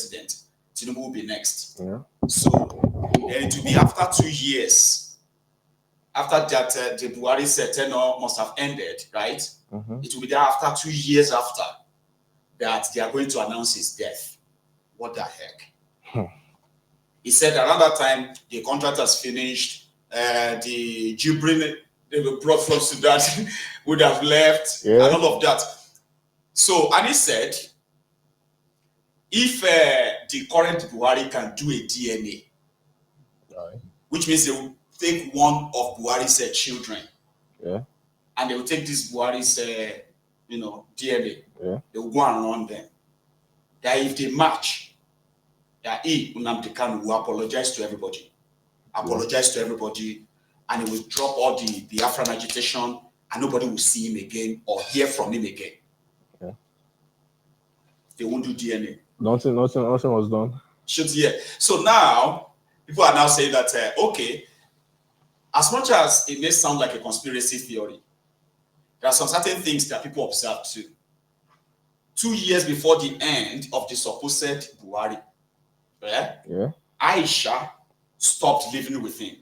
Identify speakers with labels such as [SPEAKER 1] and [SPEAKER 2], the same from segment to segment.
[SPEAKER 1] president. Tinubu will be next.
[SPEAKER 2] Yeah.
[SPEAKER 1] So then it will be after 2 years. After that, the Buhari tenure must have ended, right? It will be there after 2 years after that they are going to announce his death. What the heck? He said around that time, the contract has finished, the Jibrin they were brought from Sudan would have left, and all of that. So, and he said, if the current Buhari can do a DNA, which means they will take one of Buhari's children, and they will take this Buhari's, DNA. They will go and run them. That if they match, that he, Nnamdi Kanu, will apologize to everybody. And he will drop all the Biafran agitation, and nobody will see him again or hear from him again. They won't do DNA.
[SPEAKER 2] Nothing was done.
[SPEAKER 1] So now, people are now saying that, okay, as much as it may sound like a conspiracy theory, there are some certain things that people observe too. 2 years before the end of the supposed Buhari, Aisha stopped living with him.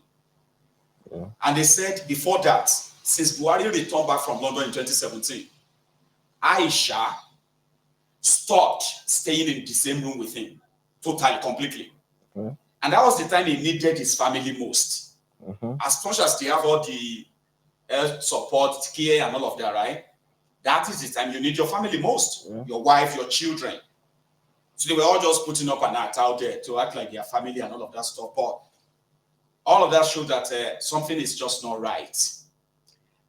[SPEAKER 1] And they said before that, since Buhari returned back from London in 2017, Aisha stopped staying in the same room with him, totally, completely. And that was the time he needed his family most. As much as they have all the support, care, and all of that, right? That is the time you need your family most, your wife, your children. So they were all just putting up an act out there to act like their family and all of that stuff. But all of that showed that something is just not right.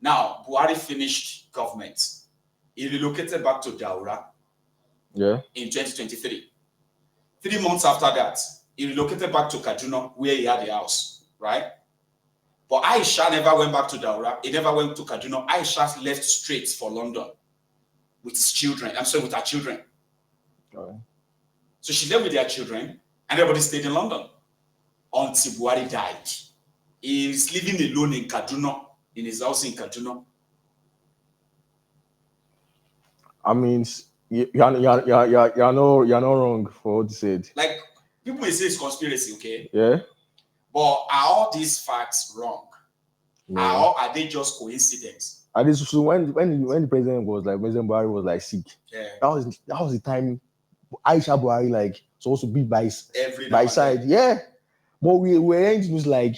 [SPEAKER 1] Now, Buhari finished government. He relocated back to Daura in 2023. 3 months after that, he relocated back to Kaduna, where he had a house, right? But Aisha never went back to Daura. He never went to Kaduna. Aisha left straight for London with his children. With her children. So she left with their children, and everybody stayed in London until Buhari died. He's living alone in Kaduna, in his house in Kaduna.
[SPEAKER 2] I mean, you're not wrong for what you said.
[SPEAKER 1] Like, people may say it's conspiracy, okay?
[SPEAKER 2] Yeah.
[SPEAKER 1] But are all these facts wrong? Are they just coincidence?
[SPEAKER 2] And this, so when the president was like, President Buhari was like sick, that was the time Aisha Buhari like supposed to be by side. But we were hearing things like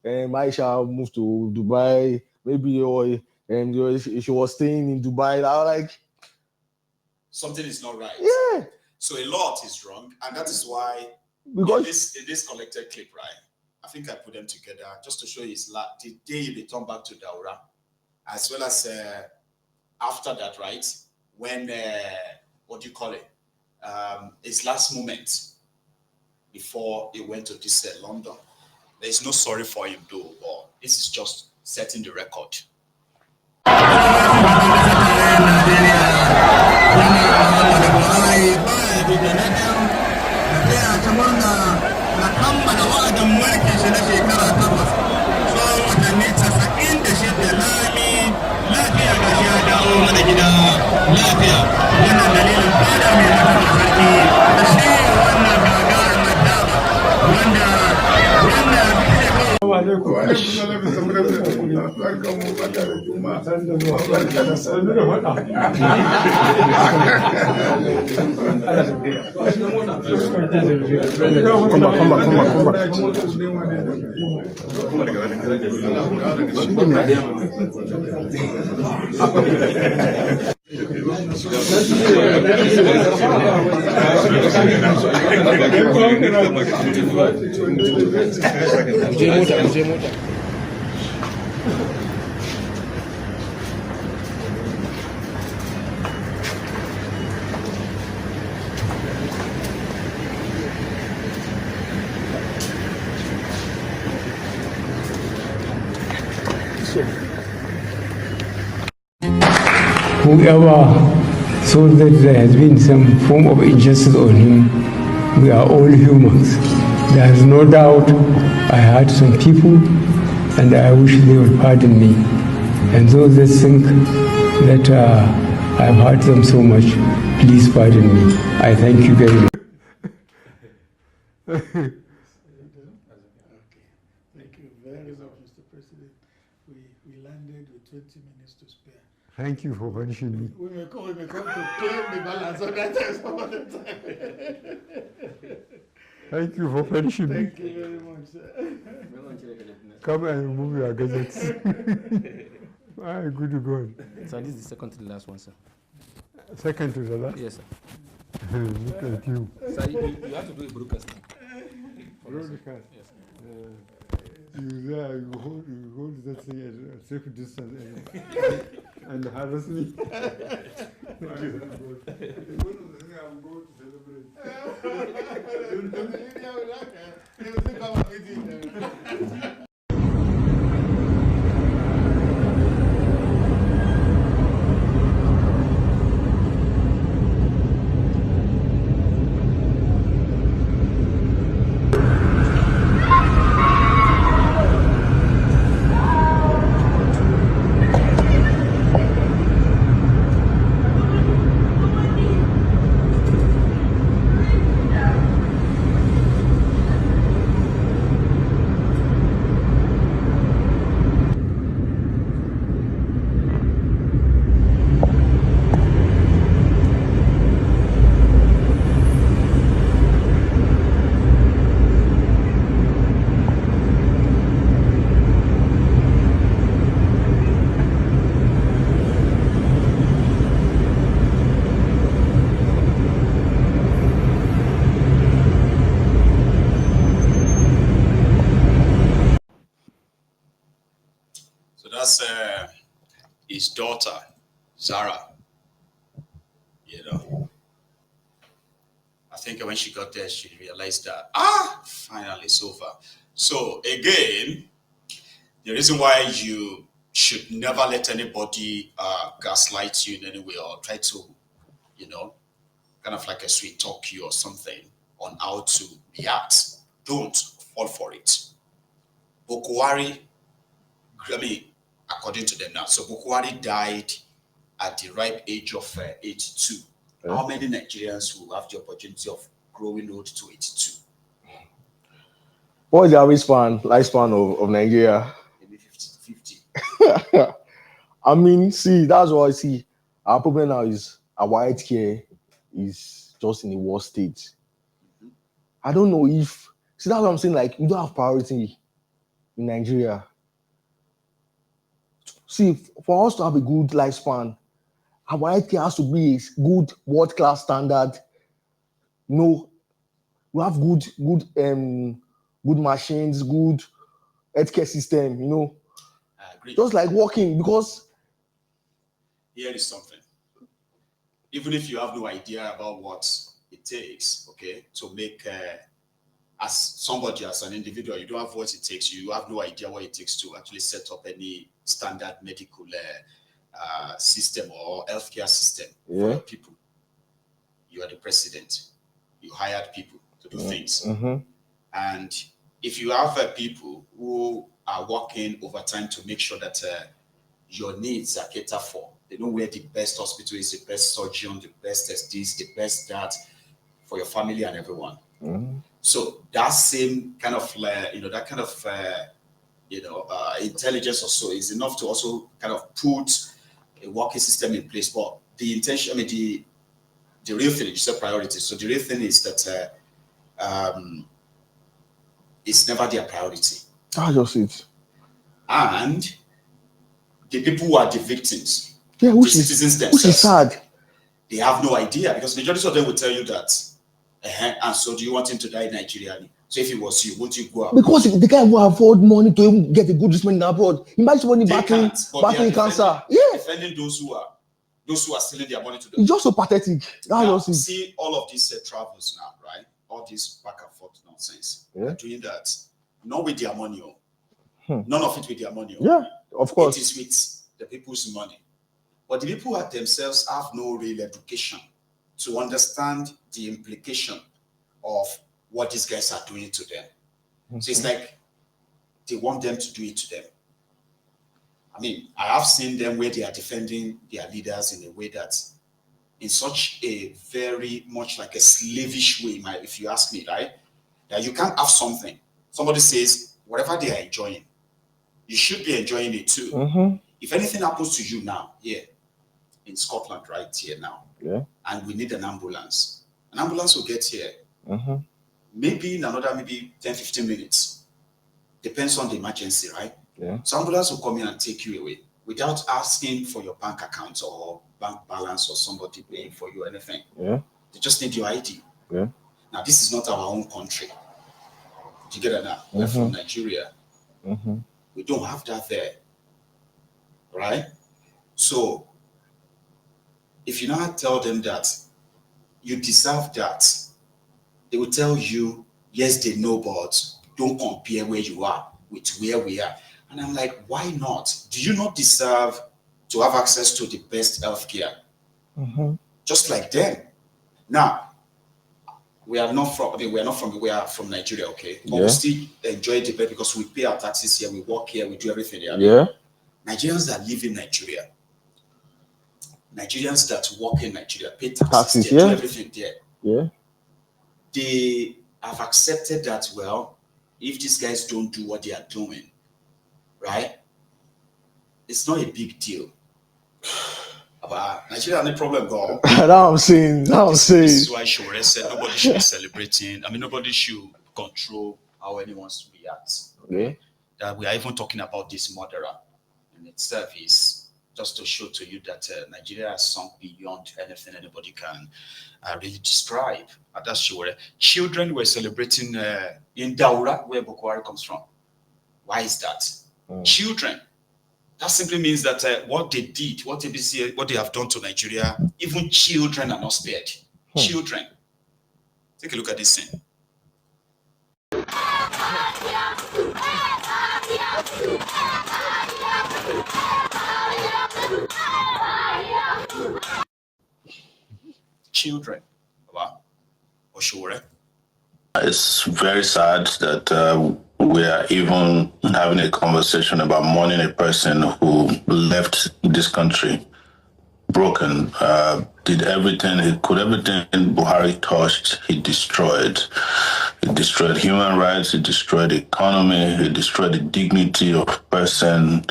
[SPEAKER 2] Aisha moved to Dubai, maybe, or she was staying in Dubai. I was like,
[SPEAKER 1] something is not right.
[SPEAKER 2] Yeah.
[SPEAKER 1] So a lot is wrong, and that is why
[SPEAKER 2] because
[SPEAKER 1] in this collected clip, right? I think I put them together just to show you the day he returned back to Daura, as well as after that, right? When what do you call it? His last moment before he went to this London. There is no sorry for him though, but this is just setting the record.
[SPEAKER 3] Whoever thought that there has been some form of injustice on him, we are all humans. There is no doubt I hurt some people, and I wish they would pardon me. And those that think that I have hurt them so much, please pardon me. I thank you very much. Okay.
[SPEAKER 4] Thank you very much, Mr. President. We landed with 20 minutes to spare.
[SPEAKER 3] Thank you for punishing me.
[SPEAKER 4] We may come to claim the balance of that time some other time.
[SPEAKER 3] Thank you for punishing me.
[SPEAKER 4] Thank you very much, sir.
[SPEAKER 3] Come and remove your gadgets. Ah, good God.
[SPEAKER 5] So this is the second to the last one, sir.
[SPEAKER 3] Second to the last?
[SPEAKER 5] Yes, sir.
[SPEAKER 3] Look at you.
[SPEAKER 5] So you have to do a broadcast now.
[SPEAKER 3] Broadcast.
[SPEAKER 5] Yes.
[SPEAKER 3] You hold that thing at a safe distance and harass me. Thank you. I'm going to celebrate.
[SPEAKER 1] That's his daughter, Zara. You know, I think when she got there, she realized that, finally it's over. So again, the reason why you should never let anybody gaslight you in any way or try to, kind of like a sweet talk you or something on how to react. Don't fall for it. Buhari, according to them now, so Buhari died at the ripe age of 82. Yeah. How many Nigerians will have the opportunity of growing old to 82?
[SPEAKER 2] What is the average lifespan of Nigeria?
[SPEAKER 1] Maybe 50.
[SPEAKER 2] I mean, see, that's what I see. Our problem now is our healthcare is just in the worst state. Mm-hmm. I don't know if, see, that's what I'm saying, like, we don't have priority in Nigeria. See, for us to have a good lifespan, our healthcare has to be a good world-class standard. No, we have good machines, good healthcare system,
[SPEAKER 1] I agree.
[SPEAKER 2] Just like working, because
[SPEAKER 1] here is something. Even if you have no idea about what it takes, okay, to make as somebody, as an individual, you don't have what it takes. You have no idea what it takes to actually set up any standard medical system or healthcare system for people. You are the president. You hired people to do things. Mm-hmm. And if you have people who are working overtime to make sure that your needs are catered for, they know where the best hospital is, the best surgeon, the best this, the best that for your family and everyone. Mm-hmm. So that same kind of, intelligence or so is enough to also kind of put a working system in place. But the intention, the real thing is the priority. So the real thing is that it's never their priority.
[SPEAKER 2] That's just it.
[SPEAKER 1] And the people who are the victims,
[SPEAKER 2] which
[SPEAKER 1] the citizens
[SPEAKER 2] themselves, which is sad.
[SPEAKER 1] They have no idea, because the majority of them will tell you that, and so do you want him to die in Nigeria? So if it was you, won't you go out?
[SPEAKER 2] Because the guy will afford money to even get a good treatment abroad. Imagine somebody battling cancer.
[SPEAKER 1] Defending those who are stealing their money to them.
[SPEAKER 2] It's just so pathetic.
[SPEAKER 1] See all of these travels now, right? All this back and forth nonsense. They're doing that, not with their money. None of it with their money.
[SPEAKER 2] Yeah, of course.
[SPEAKER 1] It is with the people's money. But the people themselves have no real education to understand the implication of what these guys are doing to them. Mm-hmm. So it's like they want them to do it to them. I mean, I have seen them where they are defending their leaders in a way that, in such a very much like a slavish way, if you ask me, right? that you can't have something. Somebody says, whatever they are enjoying, you should be enjoying it too. If anything happens to you now, here in Scotland, right here now, and we need an ambulance will get here. Maybe in another 10, 15 minutes. Depends on the emergency, right? So ambulance will come in and take you away without asking for your bank account or bank balance or somebody paying for you or anything. They just need your ID. Now, this is not our own country. Do you get it now? We're from Nigeria. We don't have that there. Right? So, if you now tell them that you deserve that, they will tell you, yes, they know, but don't compare where you are with where we are. And I'm like, why not? Do you not deserve to have access to the best healthcare? Just like them. Now, we are from Nigeria, okay? But we still enjoy the best because we pay our taxes here, we work here, we do everything here. Nigerians that live in Nigeria, Nigerians that work in Nigeria, pay taxes there, do everything there. They have accepted that, well, if these guys don't do what they are doing, right, it's not a big deal. But Nigeria has no problem, God.
[SPEAKER 2] I'm saying.
[SPEAKER 1] This is why Shore said nobody should be celebrating. I mean, nobody should control how anyone reacts. That we are even talking about this murderer in itself is just to show to you that Nigeria has sunk beyond anything anybody can really describe. And that's Shore. Children were celebrating in Daura, where Buhari comes from. Why is that? Children. That simply means that what they did, what they have done to Nigeria, even children are not spared. Children. Take a look at this scene. Children.
[SPEAKER 6] It's very sad that we are even having a conversation about mourning a person who left this country broken, did everything he could, everything Buhari touched, he destroyed. He destroyed human rights, he destroyed the economy, he destroyed the dignity of a person,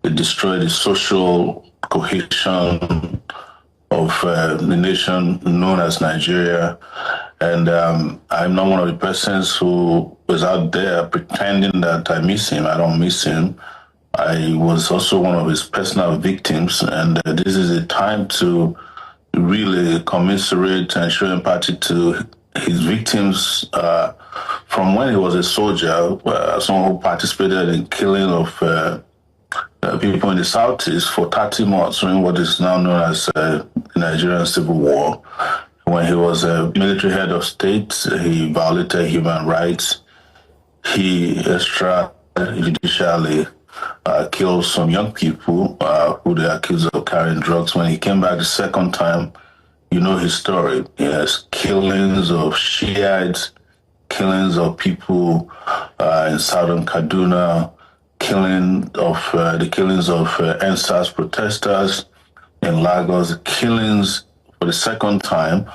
[SPEAKER 6] he destroyed the social cohesion of the nation known as Nigeria. And I'm not one of the persons who was out there pretending that I miss him. I don't miss him. I was also one of his personal victims, and this is a time to really commiserate and show empathy to his victims from when he was a soldier, someone who participated in killing of people in the Southeast for 30 months during what is now known as the Nigerian Civil War. When he was a military head of state, he violated human rights. He extrajudicially killed some young people who they accused of carrying drugs. When he came back the second time, you know his story. Yes, killings of Shiites, killings of people in southern Kaduna, the killings of NSAS protesters in Lagos, killings for the second time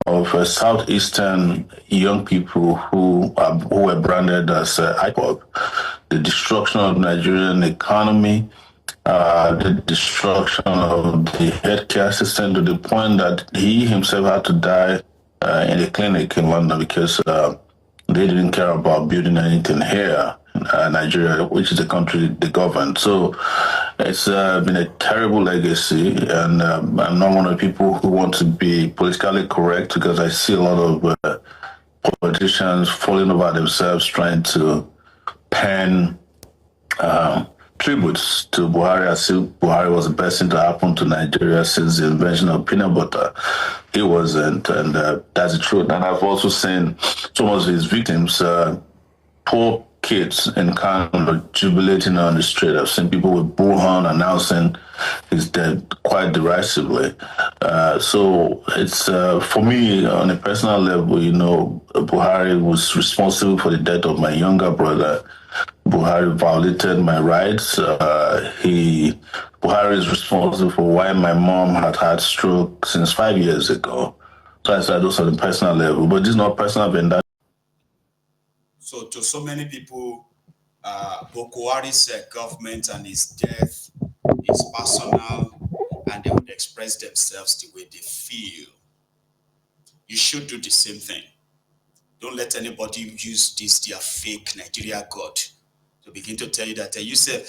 [SPEAKER 6] of southeastern young people who were branded as IPOB, the destruction of the Nigerian economy, the destruction of the healthcare system to the point that he himself had to die in a clinic in London because they didn't care about building anything here in Nigeria, which is the country they govern. So it's been a terrible legacy, and I'm not one of the people who want to be politically correct because I see a lot of politicians falling over themselves trying to pen tributes to Buhari as if Buhari was the best thing to happen to Nigeria since the invention of peanut butter. He wasn't, and that's the truth. And I've also seen some of his victims, poor kids in Kano jubilating on the street. I've seen people with bullhorn announcing he's dead quite derisively. So it's, for me, on a personal level, you know, Buhari was responsible for the death of my younger brother. Buhari violated my rights. Buhari is responsible for why my mom had stroke since 5 years ago. So I said those on the personal level, but this is not personal vendetta.
[SPEAKER 1] So to so many people, Buhari's government and his death is personal, and they would express themselves the way they feel. You should do the same thing. Don't let anybody use this their fake Nigeria God to begin to tell you that you said,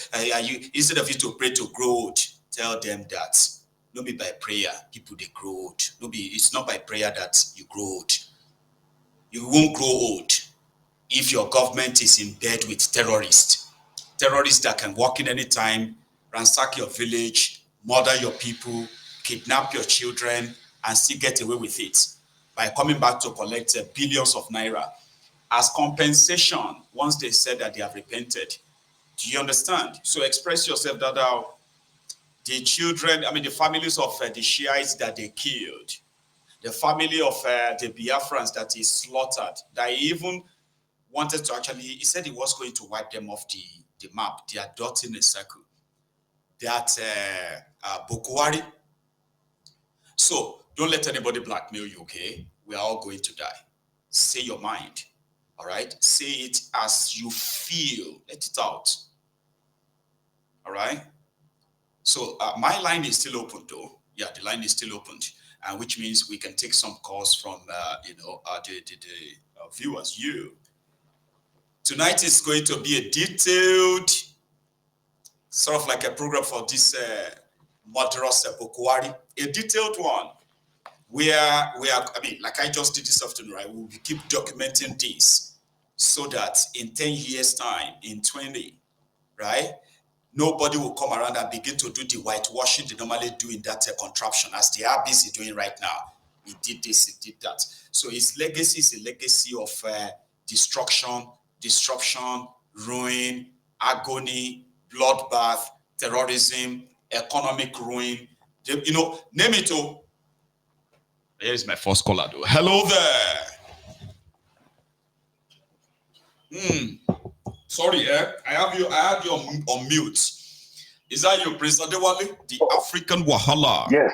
[SPEAKER 1] instead of you to pray to grow old, tell them that no be by prayer people they grow old. It's not by prayer that you grow old. You won't grow old if your government is in bed with terrorists that can walk in any time, ransack your village, murder your people, kidnap your children, and still get away with it by coming back to collect billions of naira as compensation once they said that they have repented. Do you understand? So express yourself, Dada. The children, the families of the Shiites that they killed, the family of the Biafrans that he slaughtered, that he even wanted to he said he was going to wipe them off the map. They are dot in a circle. That Buhari. So don't let anybody blackmail you, okay? We are all going to die. Say your mind, all right? Say it as you feel. Let it out, all right? So my line is still open, though. Yeah, the line is still open, which means we can take some calls from, the viewers. Tonight is going to be a detailed, sort of like a program for this murderous Buhari, a detailed one, where we are, like I just did this afternoon, right? We'll keep documenting this so that in 10 years' time, in 20, right? Nobody will come around and begin to do the whitewashing they normally do in that contraption, as they are busy doing right now. He did this, he did that. So his legacy is a legacy of destruction, disruption, ruin, agony, bloodbath, terrorism, economic ruin. Name it all. Here's my first caller, though. Hello there. Sorry, I have you on mute. Is that you, Prince Adewale, the African Wahala?
[SPEAKER 7] Yes.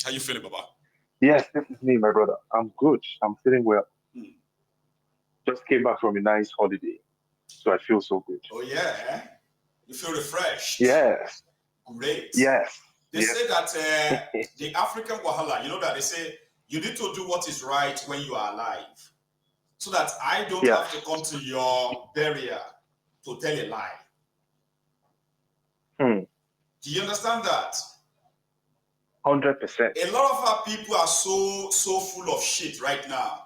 [SPEAKER 1] How you feeling, Baba?
[SPEAKER 7] Yes, this is me, my brother. I'm good. I'm feeling well. Just came back from a nice holiday, so I feel so good.
[SPEAKER 1] Oh, yeah? You feel refreshed?
[SPEAKER 7] Yes.
[SPEAKER 1] Great.
[SPEAKER 7] Yes.
[SPEAKER 1] They say that the African Wahala, you know that they say you need to do what is right when you are alive, so that I don't have to come to your burial to tell a lie. Do you understand that?
[SPEAKER 7] 100%.
[SPEAKER 1] A lot of our people are so full of shit right now.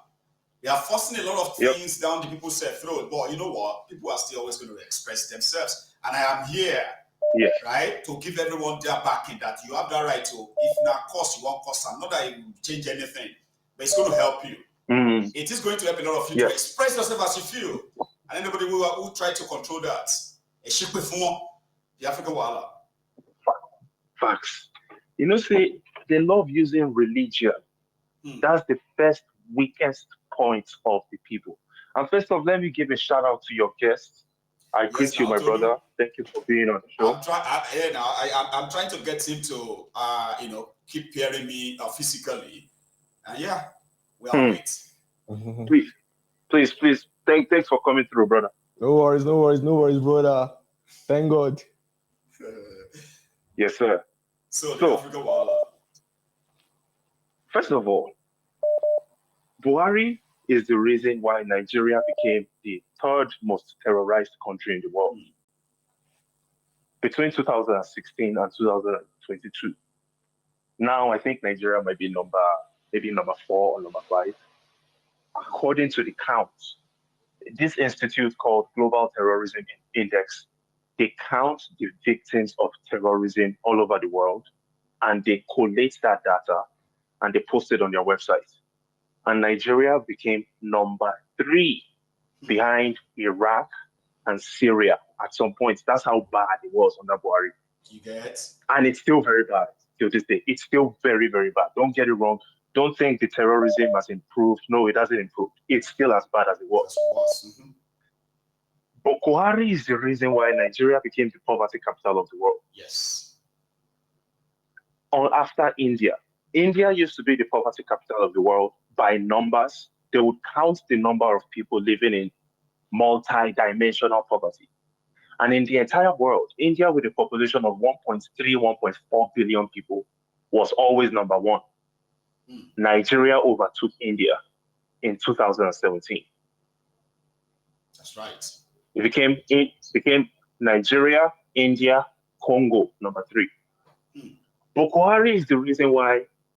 [SPEAKER 1] They are forcing a lot of things down the people's throat. But you know what? People are still always going to express themselves. And I am here, right, to give everyone their backing that you have that right to. If not cost, you won't cost. Not that it will change anything, but it's going to help you. It is going to help a lot of you to express yourself as you feel. And anybody who try to control that, the African Wahala.
[SPEAKER 7] Facts. See, they love using religion. That's the first weakest point of the people. And first off, let me give a shout out to your guests. I greet you, my brother. Thank you for being on the show.
[SPEAKER 1] I'm trying to get him to, keep hearing me physically. And we'll wait.
[SPEAKER 7] Please. Thanks for coming through, brother.
[SPEAKER 2] No worries, brother. Thank God.
[SPEAKER 7] Yes, sir.
[SPEAKER 1] So the African Wahala.
[SPEAKER 7] First of all, Buhari is the reason why Nigeria became the third most terrorized country in the world between 2016 and 2022. Now, I think Nigeria might be number 4 or number 5. According to the count, this institute called Global Terrorism Index, they count the victims of terrorism all over the world, and they collate that data and they post it on their website. And Nigeria became number 3 behind Iraq and Syria at some point. That's how bad it was under Buhari.
[SPEAKER 1] You get? And
[SPEAKER 7] it's still very bad till this day. It's still very, very bad. Don't get it wrong. Don't think the terrorism has improved. No, it hasn't improved. It's still as bad as it was. But Buhari is the reason why Nigeria became the poverty capital of the world.
[SPEAKER 1] Yes.
[SPEAKER 7] After India. India used to be the poverty capital of the world by numbers. They would count the number of people living in multi-dimensional poverty. And in the entire world, India, with a population of 1.3, 1.4 billion people, was always number one. Nigeria overtook India in 2017.
[SPEAKER 1] That's right.
[SPEAKER 7] It became Nigeria, India, Congo, number 3. Boko Haram is the reason why